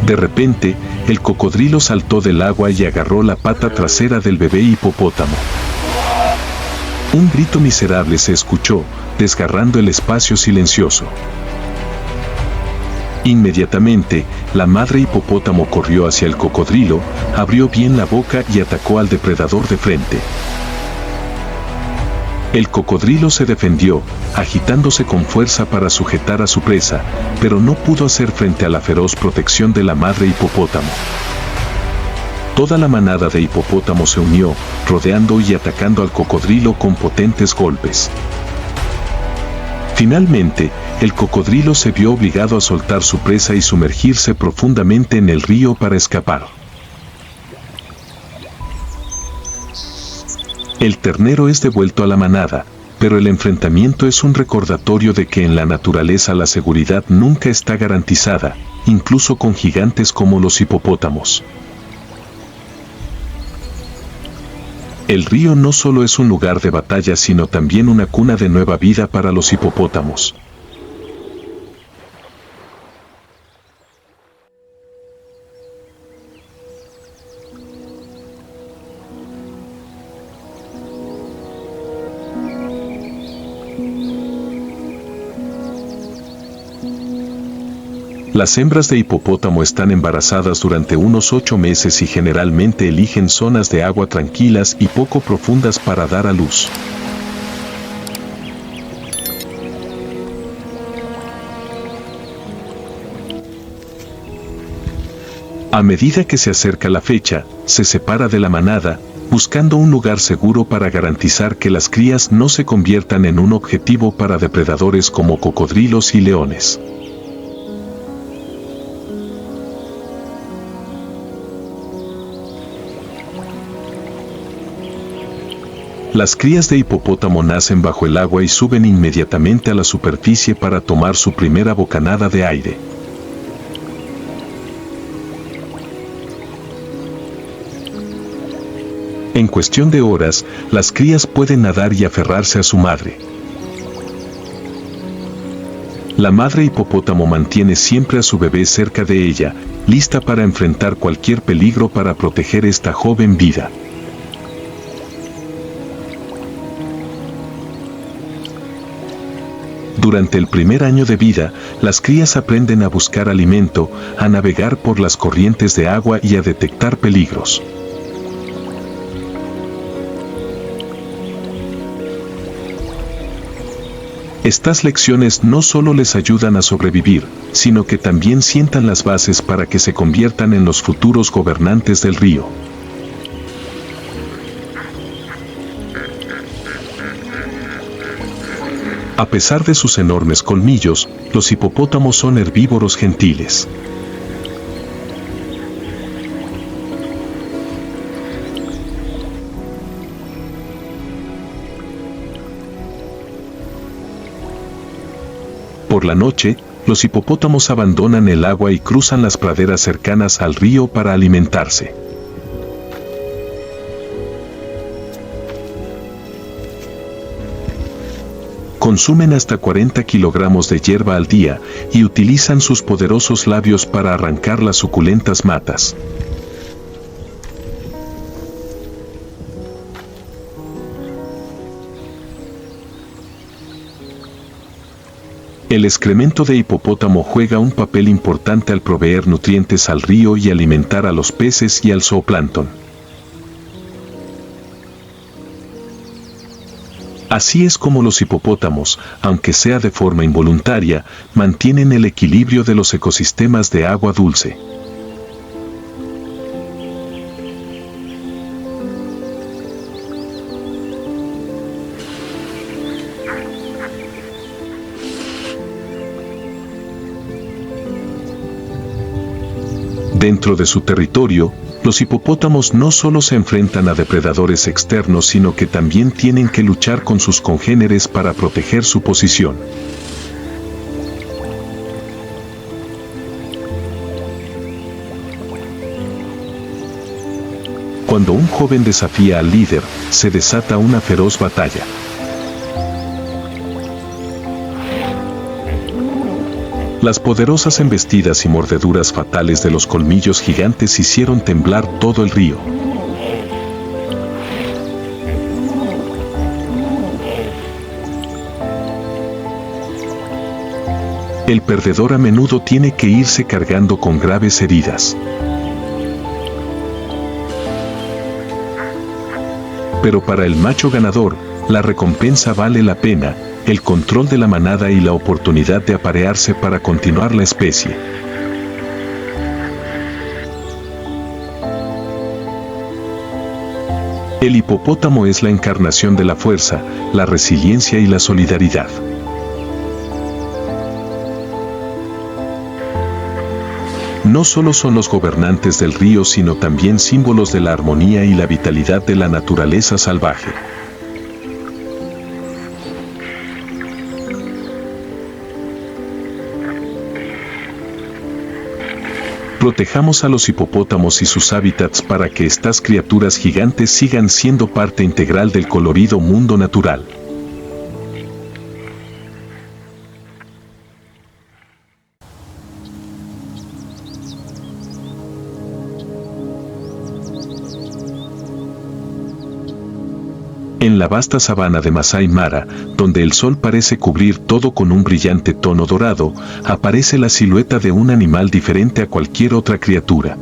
De repente, el cocodrilo saltó del agua y agarró la pata trasera del bebé hipopótamo. Un grito miserable se escuchó, desgarrando el espacio silencioso. Inmediatamente, la madre hipopótamo corrió hacia el cocodrilo, abrió bien la boca y atacó al depredador de frente. El cocodrilo se defendió, agitándose con fuerza para sujetar a su presa, pero no pudo hacer frente a la feroz protección de la madre hipopótamo. Toda la manada de hipopótamos se unió, rodeando y atacando al cocodrilo con potentes golpes. Finalmente, el cocodrilo se vio obligado a soltar su presa y sumergirse profundamente en el río para escapar. El ternero es devuelto a la manada, pero el enfrentamiento es un recordatorio de que en la naturaleza la seguridad nunca está garantizada, incluso con gigantes como los hipopótamos. El río no solo es un lugar de batalla, sino también una cuna de nueva vida para los hipopótamos. Las hembras de hipopótamo están embarazadas durante unos 8 meses y generalmente eligen zonas de agua tranquilas y poco profundas para dar a luz. A medida que se acerca la fecha, se separa de la manada, buscando un lugar seguro para garantizar que las crías no se conviertan en un objetivo para depredadores como cocodrilos y leones. Las crías de hipopótamo nacen bajo el agua y suben inmediatamente a la superficie para tomar su primera bocanada de aire. En cuestión de horas, las crías pueden nadar y aferrarse a su madre. La madre hipopótamo mantiene siempre a su bebé cerca de ella, lista para enfrentar cualquier peligro para proteger esta joven vida. Durante el primer año de vida, las crías aprenden a buscar alimento, a navegar por las corrientes de agua y a detectar peligros. Estas lecciones no solo les ayudan a sobrevivir, sino que también sientan las bases para que se conviertan en los futuros gobernantes del río. A pesar de sus enormes colmillos, los hipopótamos son herbívoros gentiles. Por la noche, los hipopótamos abandonan el agua y cruzan las praderas cercanas al río para alimentarse. Consumen hasta 40 kilogramos de hierba al día y utilizan sus poderosos labios para arrancar las suculentas matas. El excremento de hipopótamo juega un papel importante al proveer nutrientes al río y alimentar a los peces y al zooplancton. Así es como los hipopótamos, aunque sea de forma involuntaria, mantienen el equilibrio de los ecosistemas de agua dulce. Dentro de su territorio, los hipopótamos no solo se enfrentan a depredadores externos, sino que también tienen que luchar con sus congéneres para proteger su posición. Cuando un joven desafía al líder, se desata una feroz batalla. Las poderosas embestidas y mordeduras fatales de los colmillos gigantes hicieron temblar todo el río. El perdedor a menudo tiene que irse cargando con graves heridas. Pero para el macho ganador, la recompensa vale la pena, el control de la manada y la oportunidad de aparearse para continuar la especie. El hipopótamo es la encarnación de la fuerza, la resiliencia y la solidaridad. No solo son los gobernantes del río, sino también símbolos de la armonía y la vitalidad de la naturaleza salvaje. Protejamos a los hipopótamos y sus hábitats para que estas criaturas gigantes sigan siendo parte integral del colorido mundo natural. En la vasta sabana de Masai Mara, donde el sol parece cubrir todo con un brillante tono dorado, aparece la silueta de un animal diferente a cualquier otra criatura.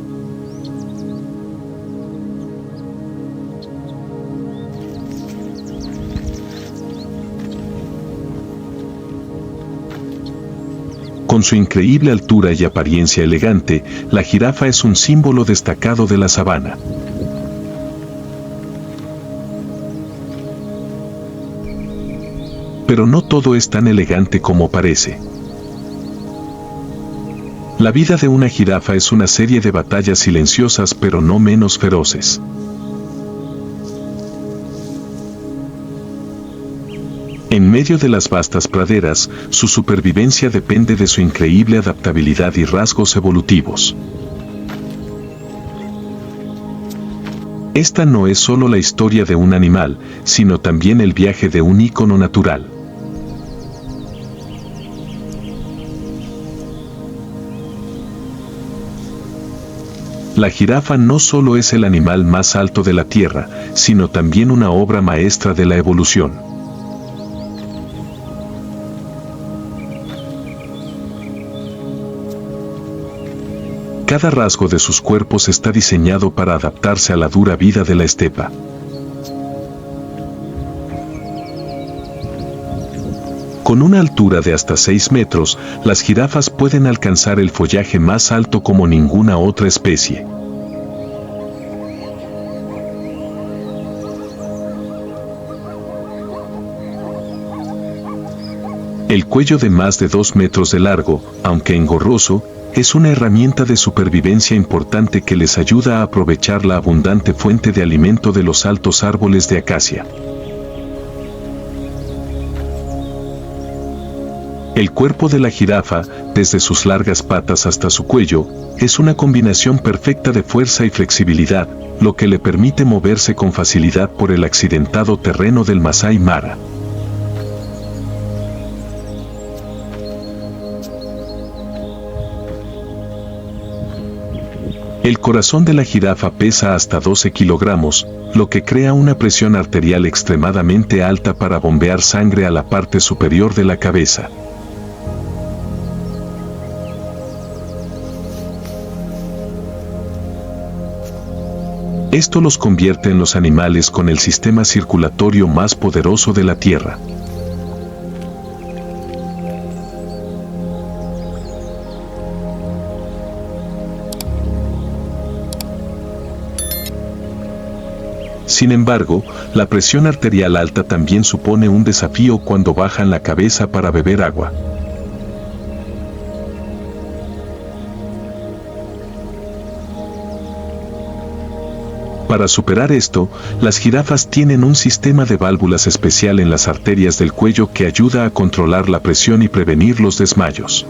Con su increíble altura y apariencia elegante, la jirafa es un símbolo destacado de la sabana. Pero no todo es tan elegante como parece. La vida de una jirafa es una serie de batallas silenciosas pero no menos feroces. En medio de las vastas praderas, su supervivencia depende de su increíble adaptabilidad y rasgos evolutivos. Esta no es solo la historia de un animal, sino también el viaje de un ícono natural. La jirafa no solo es el animal más alto de la Tierra, sino también una obra maestra de la evolución. Cada rasgo de sus cuerpos está diseñado para adaptarse a la dura vida de la estepa. Con una altura de hasta 6 metros, las jirafas pueden alcanzar el follaje más alto como ninguna otra especie. El cuello de más de 2 metros de largo, aunque engorroso, es una herramienta de supervivencia importante que les ayuda a aprovechar la abundante fuente de alimento de los altos árboles de acacia. El cuerpo de la jirafa, desde sus largas patas hasta su cuello, es una combinación perfecta de fuerza y flexibilidad, lo que le permite moverse con facilidad por el accidentado terreno del Masai Mara. El corazón de la jirafa pesa hasta 12 kilogramos, lo que crea una presión arterial extremadamente alta para bombear sangre a la parte superior de la cabeza. Esto los convierte en los animales con el sistema circulatorio más poderoso de la Tierra. Sin embargo, la presión arterial alta también supone un desafío cuando bajan la cabeza para beber agua. Para superar esto, las jirafas tienen un sistema de válvulas especial en las arterias del cuello que ayuda a controlar la presión y prevenir los desmayos.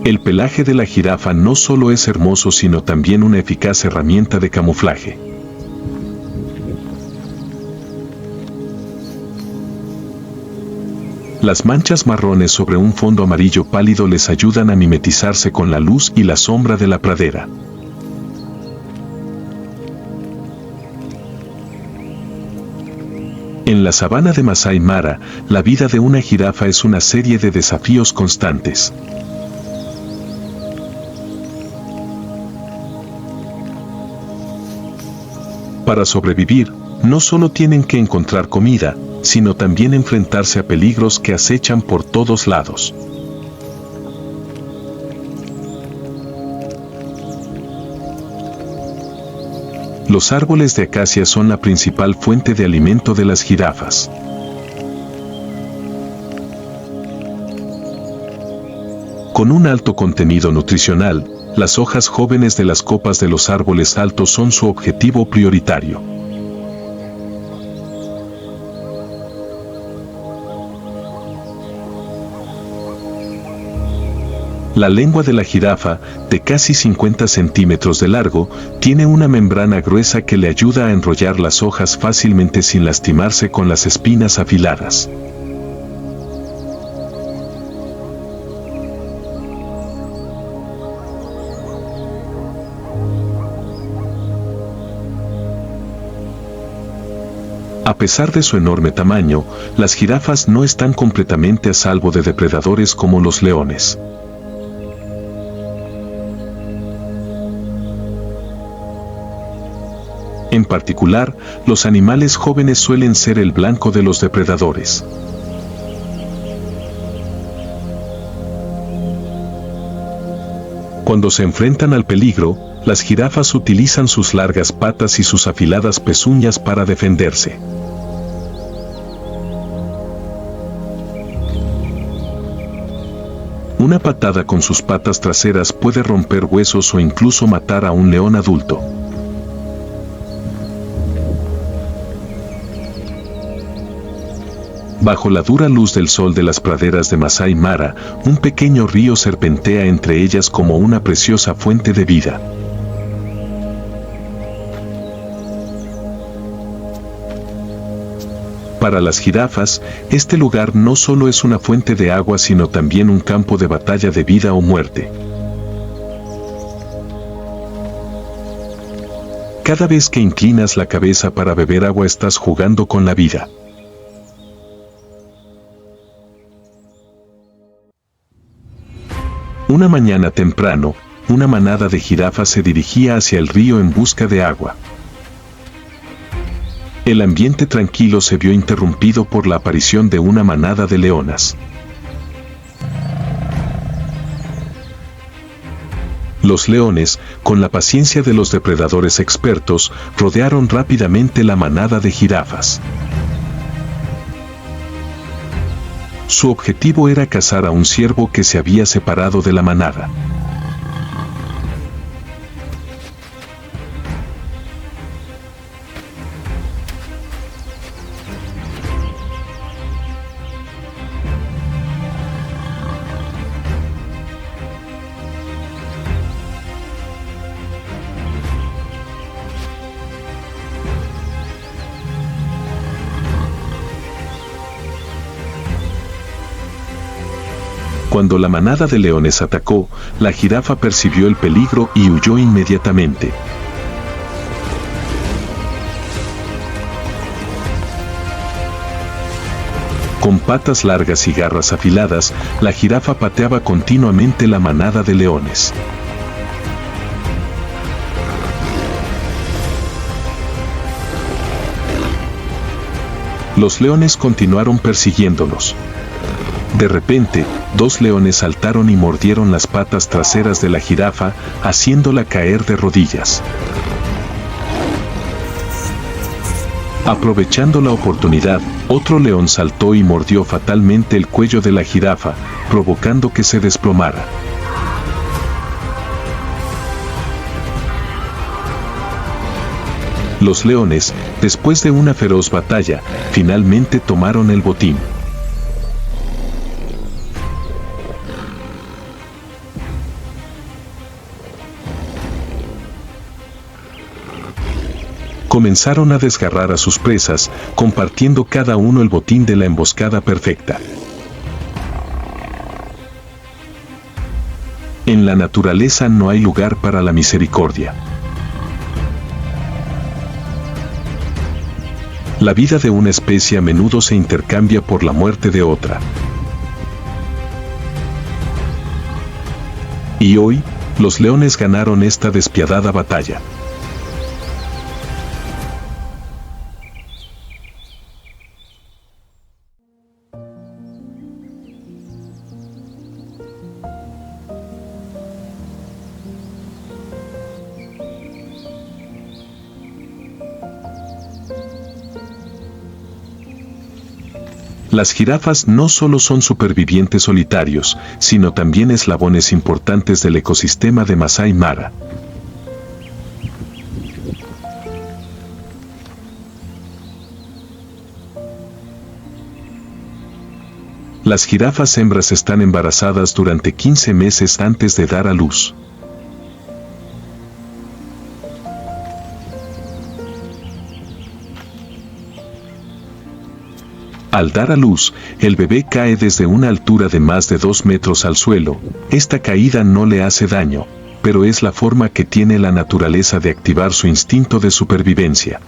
El pelaje de la jirafa no solo es hermoso sino también una eficaz herramienta de camuflaje. Las manchas marrones sobre un fondo amarillo pálido les ayudan a mimetizarse con la luz y la sombra de la pradera. En la sabana de Masai Mara, la vida de una jirafa es una serie de desafíos constantes. Para sobrevivir, no solo tienen que encontrar comida, sino también enfrentarse a peligros que acechan por todos lados. Los árboles de acacia son la principal fuente de alimento de las jirafas. Con un alto contenido nutricional, las hojas jóvenes de las copas de los árboles altos son su objetivo prioritario. La lengua de la jirafa, de casi 50 centímetros de largo, tiene una membrana gruesa que le ayuda a enrollar las hojas fácilmente sin lastimarse con las espinas afiladas. A pesar de su enorme tamaño, las jirafas no están completamente a salvo de depredadores como los leones. En particular, los animales jóvenes suelen ser el blanco de los depredadores. Cuando se enfrentan al peligro, las jirafas utilizan sus largas patas y sus afiladas pezuñas para defenderse. Una patada con sus patas traseras puede romper huesos o incluso matar a un león adulto. Bajo la dura luz del sol de las praderas de Masai Mara, un pequeño río serpentea entre ellas como una preciosa fuente de vida. Para las jirafas, este lugar no solo es una fuente de agua sino también un campo de batalla de vida o muerte. Cada vez que inclinas la cabeza para beber agua estás jugando con la vida. Una mañana temprano, una manada de jirafas se dirigía hacia el río en busca de agua. El ambiente tranquilo se vio interrumpido por la aparición de una manada de leonas. Los leones, con la paciencia de los depredadores expertos, rodearon rápidamente la manada de jirafas. Su objetivo era cazar a un ciervo que se había separado de la manada. Cuando la manada de leones atacó, la jirafa percibió el peligro y huyó inmediatamente. Con patas largas y garras afiladas, la jirafa pateaba continuamente la manada de leones. Los leones continuaron persiguiéndolos. De repente, dos leones saltaron y mordieron las patas traseras de la jirafa, haciéndola caer de rodillas. Aprovechando la oportunidad, otro león saltó y mordió fatalmente el cuello de la jirafa, provocando que se desplomara. Los leones, después de una feroz batalla, finalmente tomaron el botín. Comenzaron a desgarrar a sus presas, compartiendo cada uno el botín de la emboscada perfecta. En la naturaleza no hay lugar para la misericordia. La vida de una especie a menudo se intercambia por la muerte de otra. Y hoy, los leones ganaron esta despiadada batalla. Las jirafas no solo son supervivientes solitarios, sino también eslabones importantes del ecosistema de Masái Mara. Las jirafas hembras están embarazadas durante 15 meses antes de dar a luz. Al dar a luz, el bebé cae desde una altura de más de 2 metros al suelo. Esta caída no le hace daño, pero es la forma que tiene la naturaleza de activar su instinto de supervivencia.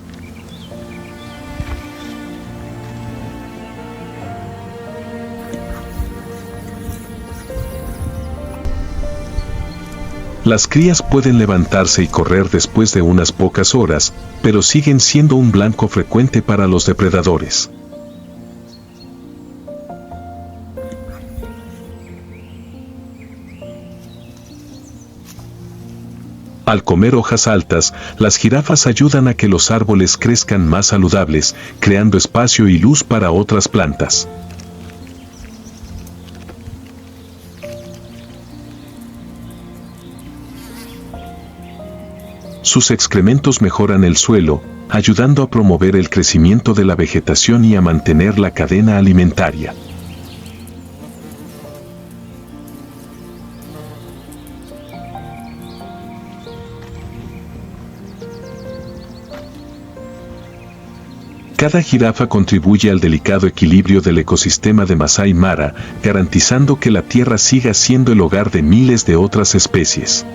Las crías pueden levantarse y correr después de unas pocas horas, pero siguen siendo un blanco frecuente para los depredadores. Al comer hojas altas, las jirafas ayudan a que los árboles crezcan más saludables, creando espacio y luz para otras plantas. Sus excrementos mejoran el suelo, ayudando a promover el crecimiento de la vegetación y a mantener la cadena alimentaria. Cada jirafa contribuye al delicado equilibrio del ecosistema de Masái Mara, garantizando que la tierra siga siendo el hogar de miles de otras especies.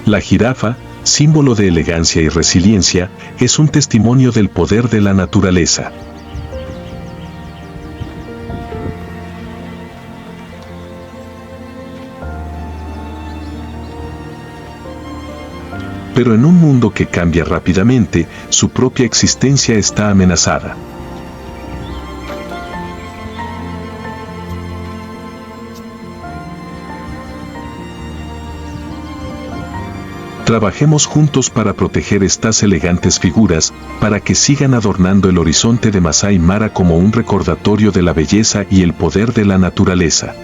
La jirafa, símbolo de elegancia y resiliencia, es un testimonio del poder de la naturaleza. Pero en un mundo que cambia rápidamente, su propia existencia está amenazada. Trabajemos juntos para proteger estas elegantes figuras, para que sigan adornando el horizonte de Masái Mara como un recordatorio de la belleza y el poder de la naturaleza.